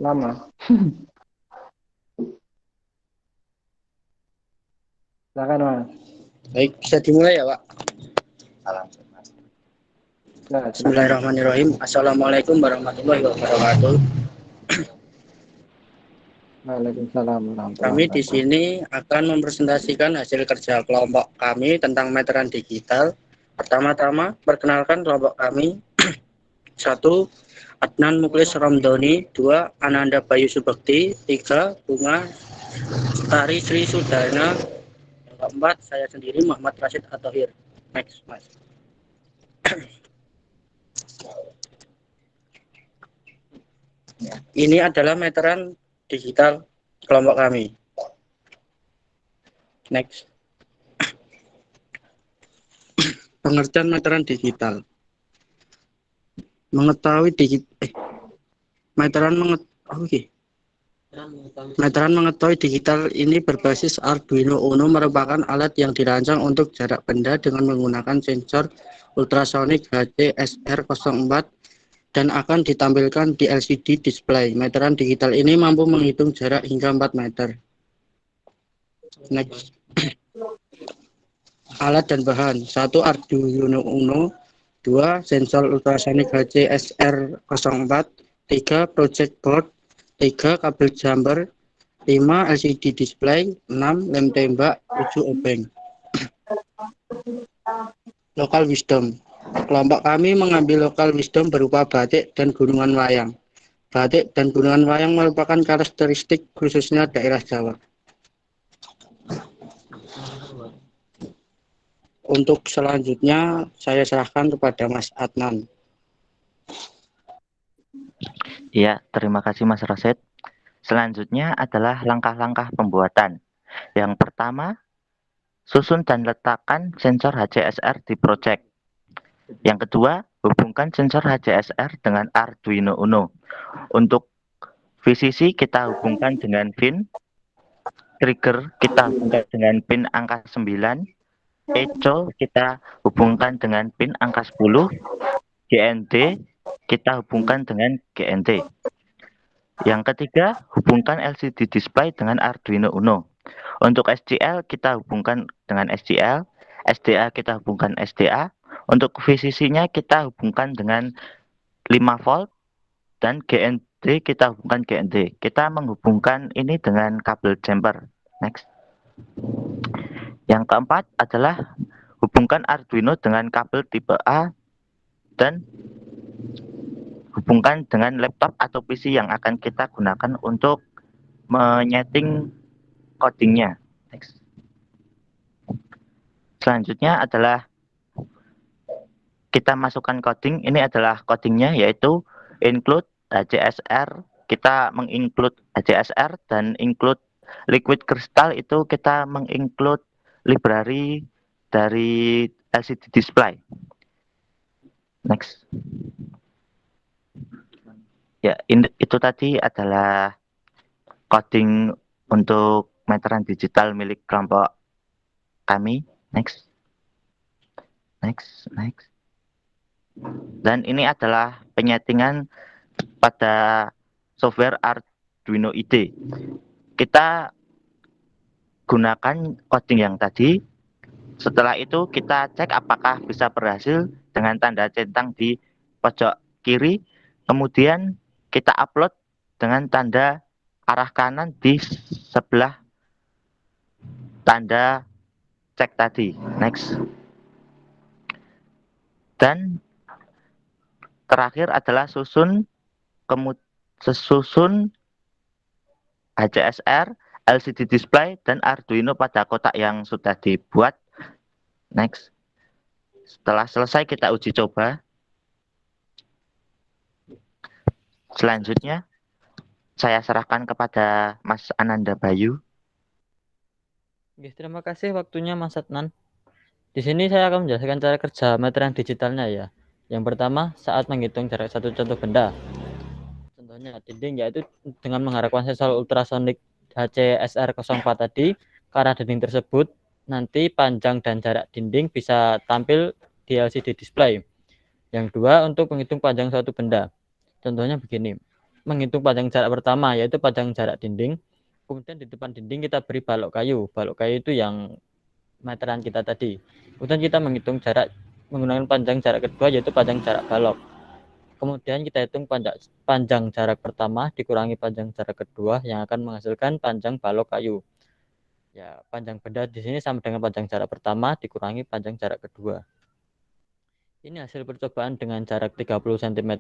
lama. Silakan Mas. Baik, bisa dimulai ya Pak? Nah, silakan. Bismillahirrahmanirrahim. Assalamualaikum warahmatullahi wabarakatuh. Waalaikumsalam warahmatullahi Kami di wabarakatuh. sini akan mempresentasikan hasil kerja kelompok kami tentang meteran digital. Pertama-tama, perkenalkan kelompok kami. 1. Adnan Muklis Ramdhani. 2. Ananda Bayu Subekti. 3. Bunga Tari Sri Sudana. Yang keempat, saya sendiri Muhammad Rashid Atohir. Next, Mas. Ini adalah meteran digital kelompok kami. Next. Pengertian meteran digital. Mengetahui meteran mengetahui digital ini berbasis Arduino Uno merupakan alat yang dirancang untuk jarak benda dengan menggunakan sensor ultrasonik HCSR04 dan akan ditampilkan di LCD display. Meteran digital ini mampu menghitung jarak hingga 4 meter. Next. Alat dan bahan. 1. Arduino Uno. 2. Sensor ultrasonik HCSR04. 3. Project board. 3. Kabel jumper. 5. LCD display. 6. Lem tembak. 7. obeng. Local wisdom. Kelompok kami mengambil local wisdom berupa batik dan gunungan wayang. Batik dan gunungan wayang merupakan karakteristik khususnya daerah Jawa. Untuk selanjutnya saya serahkan kepada Mas Adnan. Ya, terima kasih Mas Rashid. Selanjutnya adalah langkah-langkah pembuatan. Yang pertama, susun dan letakkan sensor HCSR di project. Yang kedua, hubungkan sensor HCSR dengan Arduino Uno. Untuk VCC kita hubungkan dengan pin, trigger kita hubungkan dengan pin angka 9, echo kita hubungkan dengan pin angka 10, GND kita hubungkan dengan GND. Yang ketiga, hubungkan LCD display dengan Arduino Uno. Untuk SCL kita hubungkan dengan SCL, SDA kita hubungkan SDA. Untuk VCC-nya kita hubungkan dengan 5 volt dan GND kita hubungkan GND. Kita menghubungkan ini dengan kabel jumper. Next. Yang keempat adalah hubungkan Arduino dengan kabel tipe A dan hubungkan dengan laptop atau PC yang akan kita gunakan untuk menyeting codingnya. Next. Selanjutnya adalah kita masukkan coding. Ini adalah codingnya, yaitu include HCSR. Kita menginclude HCSR dan include liquid crystal, itu kita menginclude library dari LCD display. Next. Ya, itu tadi adalah coding untuk meteran digital milik kelompok kami. Next. Dan ini adalah penyetingan pada software Arduino IDE. Kita gunakan coding yang tadi. Setelah itu kita cek apakah bisa berhasil dengan tanda centang di pojok kiri. Kemudian kita upload dengan tanda arah kanan di sebelah tanda cek tadi. Next. Dan terakhir adalah susun HCSR, LCD display, dan Arduino pada kotak yang sudah dibuat. Next. Setelah selesai kita uji coba. Selanjutnya saya serahkan kepada Mas Ananda Bayu. Oke, terima kasih waktunya Mas Adnan. Di sini saya akan menjelaskan cara kerja meteran digitalnya ya. Yang pertama, saat menghitung jarak satu contoh benda. Contohnya dinding, yaitu dengan mengharapkan sensor ultrasonik HCSR04 tadi ke arah dinding tersebut, nanti panjang dan jarak dinding bisa tampil di LCD display. Yang dua, untuk menghitung panjang suatu benda. Contohnya begini. menghitung panjang jarak pertama, yaitu panjang jarak dinding. Kemudian di depan dinding kita beri balok kayu. Balok kayu itu yang meteran kita tadi. Kemudian kita menghitung jarak menggunakan panjang jarak kedua, yaitu panjang jarak balok. Kemudian kita hitung panjang jarak pertama dikurangi panjang jarak kedua yang akan menghasilkan panjang balok kayu. Ya, panjang benda di sini sama dengan panjang jarak pertama dikurangi panjang jarak kedua. Ini hasil percobaan dengan jarak 30 cm.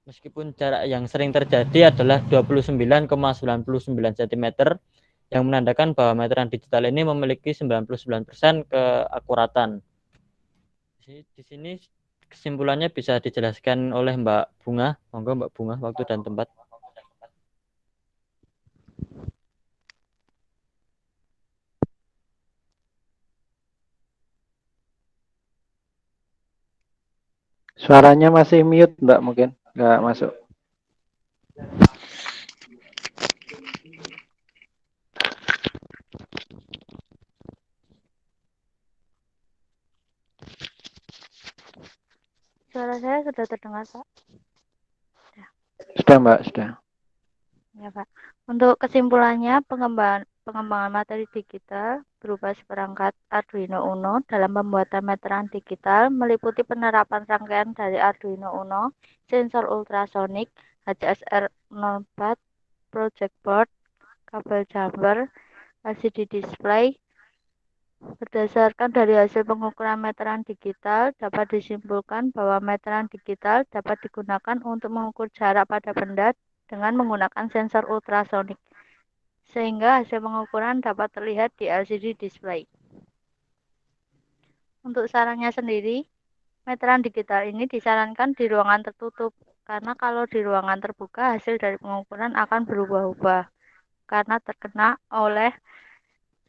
Meskipun jarak yang sering terjadi adalah 29,99 cm, yang menandakan bahwa meteran digital ini memiliki 99% keakuratan. Di sini kesimpulannya bisa dijelaskan oleh Mbak Bunga. Monggo Mbak Bunga, waktu dan tempat. Suaranya masih mute, Mbak, mungkin nggak masuk. Suara saya sudah terdengar, Pak? Sudah, Mbak, sudah. Ya, Pak. Untuk kesimpulannya, pengembangan materi digital berupa seperangkat Arduino Uno dalam pembuatan meteran digital meliputi penerapan rangkaian dari Arduino Uno, sensor ultrasonik, HCSR04, project board, kabel jumper, LCD display. Berdasarkan dari hasil pengukuran meteran digital, dapat disimpulkan bahwa meteran digital dapat digunakan untuk mengukur jarak pada benda dengan menggunakan sensor ultrasonik, sehingga hasil pengukuran dapat terlihat di LCD display. Untuk sarannya sendiri, meteran digital ini disarankan di ruangan tertutup, karena kalau di ruangan terbuka hasil dari pengukuran akan berubah-ubah karena terkena oleh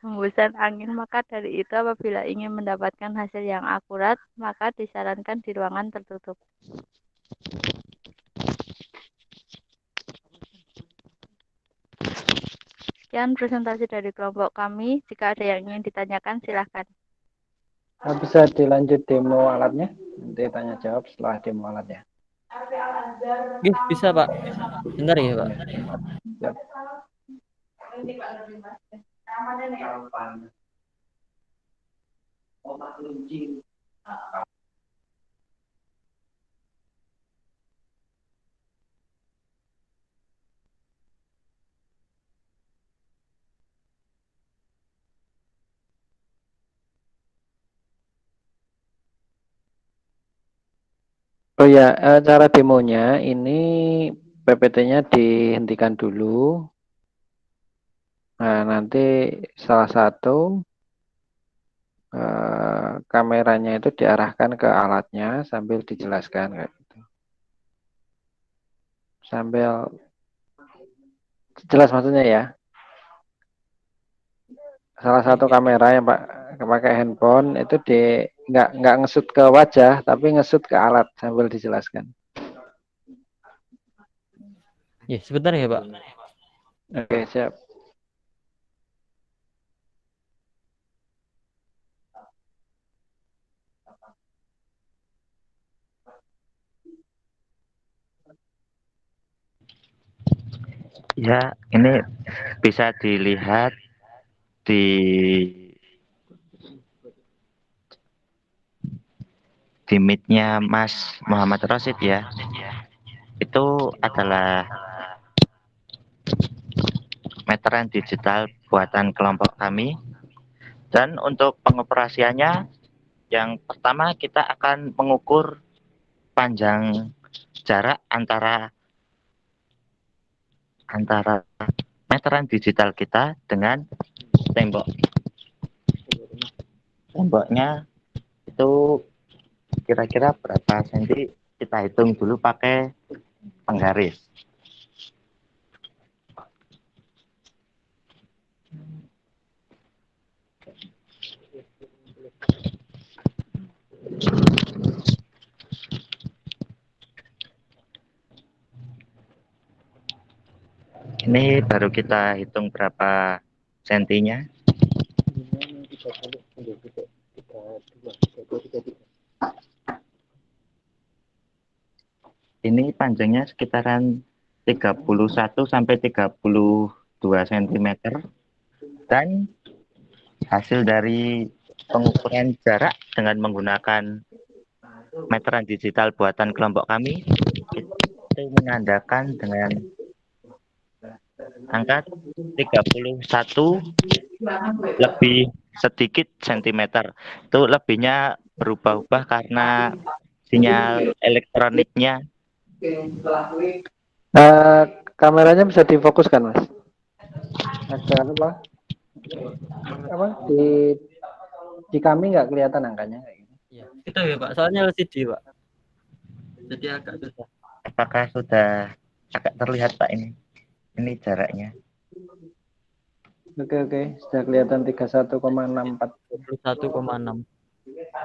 hembusan angin. Maka dari itu apabila ingin mendapatkan hasil yang akurat, maka disarankan di ruangan tertutup. Sekian presentasi dari kelompok kami. Jika ada yang ingin ditanyakan, silahkan. Bisa dilanjut demo alatnya? Nanti tanya jawab setelah demo alatnya. Bisa Pak. Bentar ya Pak. Siap. Oh ya, cara demonya ini PPT-nya dihentikan dulu. Nah, nanti salah satu kameranya itu diarahkan ke alatnya sambil dijelaskan kayak gitu. Sambil jelas maksudnya ya. Salah satu kamera yang pakai handphone itu nggak ngesut ke wajah tapi ngesut ke alat sambil dijelaskan. Ya, sebentar ya Pak. Oke, siap. Ya, ini bisa dilihat di mic-nya Mas Muhammad Rosid ya. Itu adalah meteran digital buatan kelompok kami. Dan untuk pengoperasiannya, yang pertama kita akan mengukur panjang jarak antara meteran digital kita dengan tembok. Temboknya itu kira-kira berapa senti, kita hitung dulu pakai penggaris. Ini baru kita hitung berapa sentinya. Ini panjangnya sekitaran 31 sampai 32 cm, dan hasil dari pengukuran jarak dengan menggunakan meteran digital buatan kelompok kami itu menandakan dengan angka 31 lebih sedikit sentimeter. Itu lebihnya berubah-ubah karena sinyal elektroniknya. Eh, kameranya bisa difokuskan, Mas. Ada apa di kami nggak kelihatan angkanya kayak gitu. Iya, kita ya Pak, soalnya LCD Pak. Jadi agak susah. Apakah sudah agak terlihat Pak ini? Ini jaraknya. Oke, sudah kelihatan 31,64 21,6.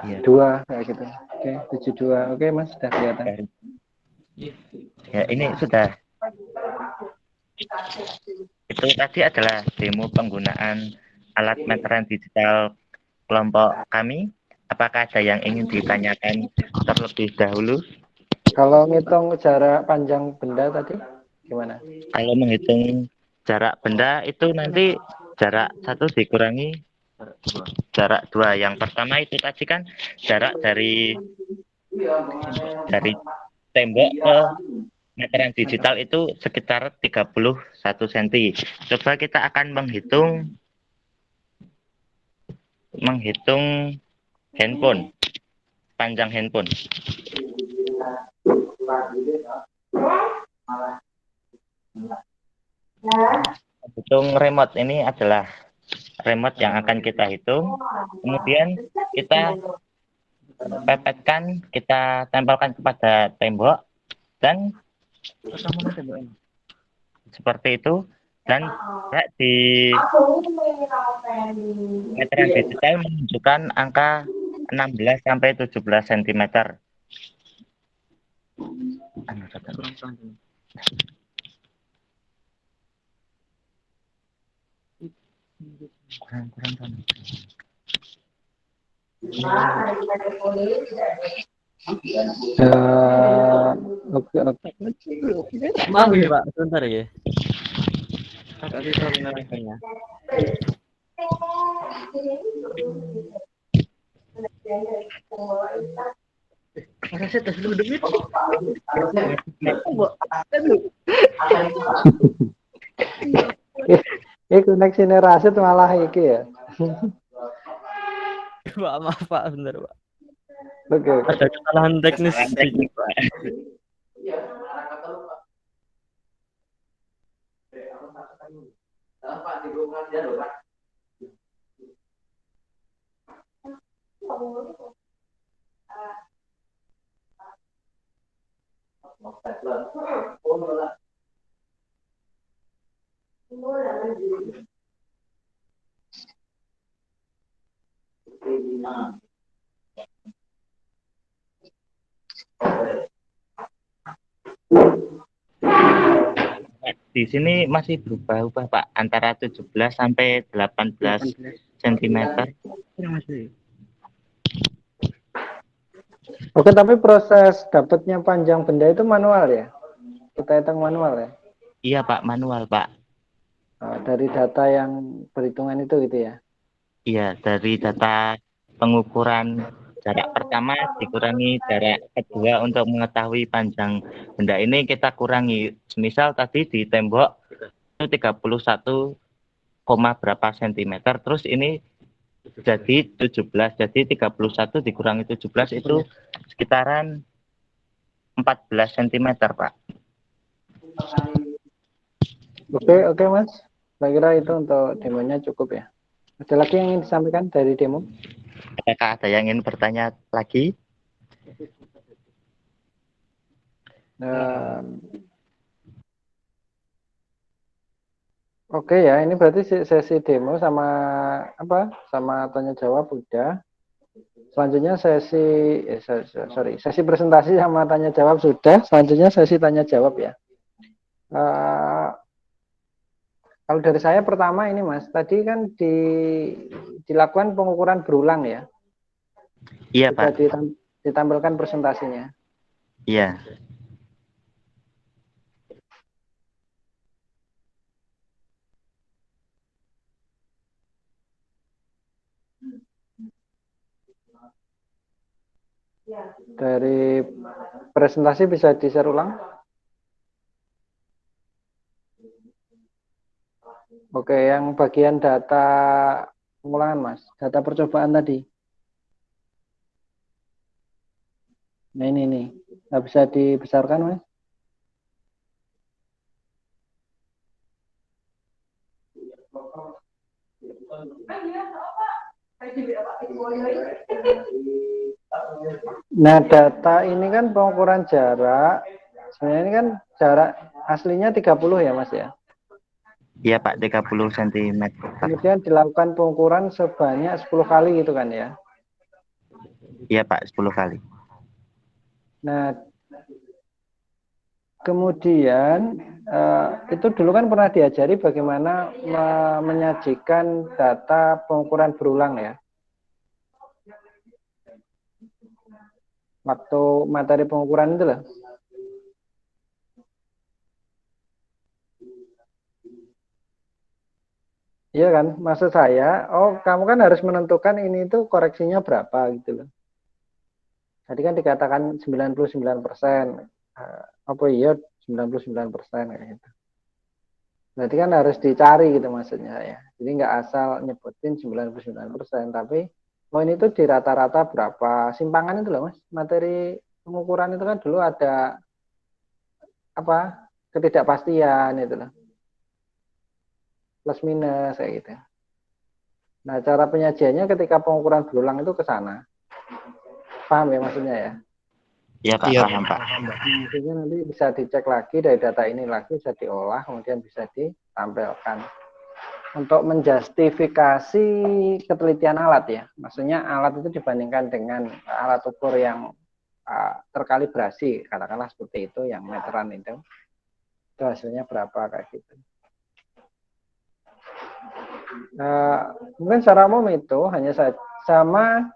Iya. 2 kayak gitu. Oke, 72. Oke, Mas, sudah kelihatan. Ya, ini sudah. Itu tadi adalah demo penggunaan alat meteran digital kelompok kami. Apakah ada yang ingin ditanyakan terlebih dahulu? Kalau ngitung jarak panjang benda tadi gimana? Kalau menghitung jarak benda itu nanti jarak 1 dikurangi jarak 2. Yang pertama itu tadi kan jarak dari tembok ke meteran digital itu sekitar 31 cm. Coba kita akan menghitung handphone, panjang handphone. Hitung remote, ini adalah remote yang akan kita hitung. Kemudian kita pepetkan, kita tempelkan kepada tembok dan seperti itu. Dan di meteran digital menunjukkan angka 16 sampai 17 cm. Kurang. Oke. Maaf ya Pak, sebentar ya. Agak susah menerangkannya. Koneksinya Rasid malah iki ya. Pak, maaf Pak, sebentar Pak. Oke. Ada kesalahan teknis sedikit Pak. Di sini masih berubah-ubah Pak, antara 17 sampai 18 cm. Oke, tapi proses dapatnya panjang benda itu manual ya? Kita hitung manual ya? Iya Pak, manual Pak. Dari data yang perhitungan itu gitu ya? Iya, dari data pengukuran jarak pertama dikurangi jarak kedua untuk mengetahui panjang benda ini kita kurangi. Misal tadi di tembok itu 31, berapa sentimeter, terus ini jadi 17, jadi 31 dikurangi 17 itu sekitaran 14 cm Pak. Oke Mas. Saya kira itu untuk demonya cukup ya. Ada lagi yang ingin disampaikan dari demo? Apakah ada yang ingin bertanya lagi? Oke ya, ini berarti sesi demo sama apa? Sama tanya jawab udah. Selanjutnya sesi presentasi sama tanya jawab sudah. Selanjutnya sesi tanya jawab ya. Kalau dari saya pertama ini Mas, tadi kan dilakukan pengukuran berulang ya. Iya Sudah Pak. ditampilkan presentasinya. Iya. Dari presentasi bisa di-share ulang. Oke, yang bagian data pengulangan, Mas. Data percobaan tadi. Nah, ini nih. Nggak bisa dibesarkan, Mas? Nah, data ini kan pengukuran jarak. Sebenarnya ini kan jarak aslinya 30 ya, Mas ya. Iya Pak, 30 cm. Kemudian dilakukan pengukuran sebanyak 10 kali gitu kan ya. Iya Pak, 10 kali. Nah, kemudian itu dulu kan pernah diajari bagaimana menyajikan data pengukuran berulang ya. Waktu materi pengukuran itu loh. Iya kan, maksud saya, oh kamu kan harus menentukan ini itu koreksinya berapa gitu loh. Tadi kan dikatakan 99%. Apa iya 99% kayak gitu. Berarti kan harus dicari gitu maksudnya ya. Jadi nggak asal nyebutin 99%, tapi oh ini tuh di rata-rata berapa. Simpangan itu loh Mas. Materi pengukuran itu kan dulu ada apa? Ketidakpastian itu loh. Plus minus kayak gitu. Nah, cara penyajiannya ketika pengukuran berulang itu ke sana. Paham ya maksudnya ya? Iya Pak, Iya. paham Pak. Maksudnya nanti bisa dicek lagi dari data ini lagi, bisa diolah, kemudian bisa ditampilkan. Untuk menjustifikasi ketelitian alat ya, maksudnya alat itu dibandingkan dengan alat ukur yang terkalibrasi, katakanlah seperti itu, yang meteran itu hasilnya berapa kayak gitu. Mungkin secara umum itu hanya sama.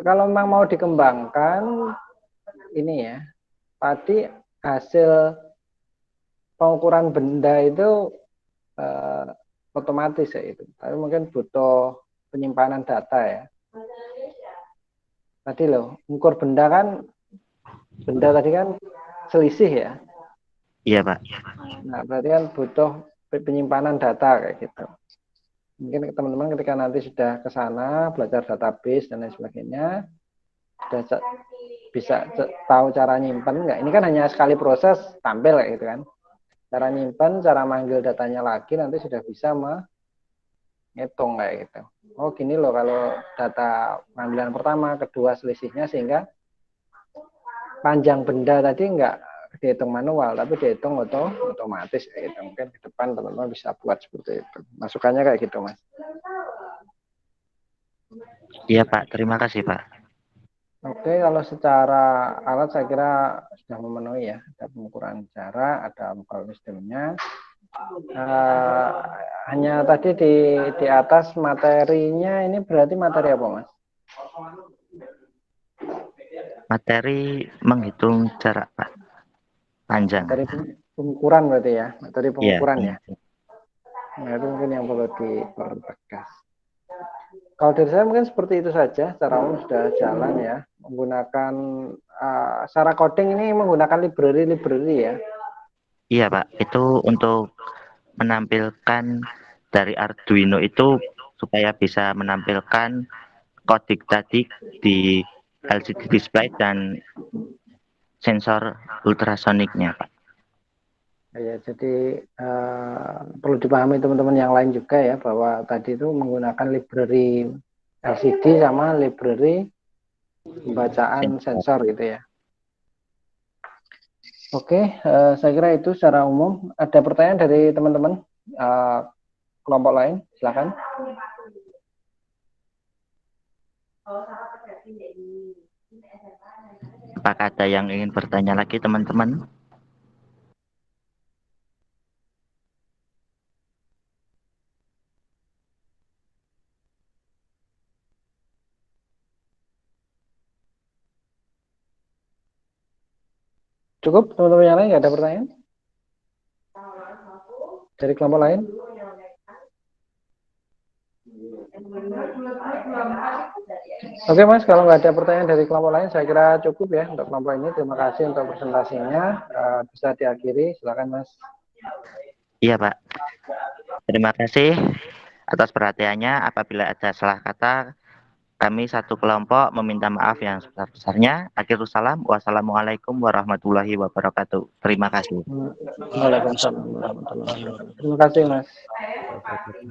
Kalau memang mau dikembangkan ini ya, tadi hasil pengukuran benda itu otomatis ya itu, tapi mungkin butuh penyimpanan data ya. Tadi loh, ukur benda kan, benda tadi kan selisih ya. Iya Pak. Nah, berarti kan butuh penyimpanan data kayak gitu. Mungkin teman-teman ketika nanti sudah ke sana belajar database dan lain sebagainya, sudah bisa tahu cara nyimpen nggak. Ini kan hanya sekali proses tampil kayak gitu kan. Cara nyimpen, cara manggil datanya lagi nanti sudah bisa menghitung kayak gitu. Oh gini loh kalau data panggilan pertama, kedua selisihnya, sehingga panjang benda tadi nggak dihitung manual tapi dihitung otomatis kayak gitu. Mungkin ke depan teman-teman bisa buat seperti itu. Masukannya kayak gitu Mas. Iya Pak, terima kasih Pak. Oke, kalau secara alat saya kira sudah memenuhi ya. Ada pengukuran jarak, ada lokal wisdomnya. Hanya tadi di atas materinya ini berarti materi apa Mas? Materi menghitung jarak Pak, panjang. Materi pengukuran berarti ya, materi Iya, pengukuran ya. Nah itu mungkin yang perlu dipertegas. Kalau dari saya mungkin seperti itu saja. Secara umum sudah jalan ya. Menggunakan secara coding ini menggunakan library ya. Iya Pak, itu untuk menampilkan dari Arduino itu supaya bisa menampilkan kodik tadi di LCD display dan sensor ultrasoniknya Pak. Ya, jadi perlu dipahami teman-teman yang lain juga ya bahwa tadi itu menggunakan library LCD sama library pembacaan sensor gitu ya. Oke, saya kira itu secara umum. Ada pertanyaan dari teman-teman kelompok lain, silakan. Apakah ada yang ingin bertanya lagi teman-teman? Cukup teman-teman yang lain, nggak ada pertanyaan dari kelompok lain? Oke Mas, kalau nggak ada pertanyaan dari kelompok lain, saya kira cukup ya untuk kelompok ini. Terima kasih untuk presentasinya. Bisa diakhiri, silakan Mas. Iya, Pak. Terima kasih atas perhatiannya. Apabila ada salah kata, kami satu kelompok meminta maaf yang sebesar-besarnya. Akhirul salam. Wassalamualaikum warahmatullahi wabarakatuh. Terima kasih. Waalaikumsalam warahmatullahi wabarakatuh. Terima kasih Mas. Wabarakatuh.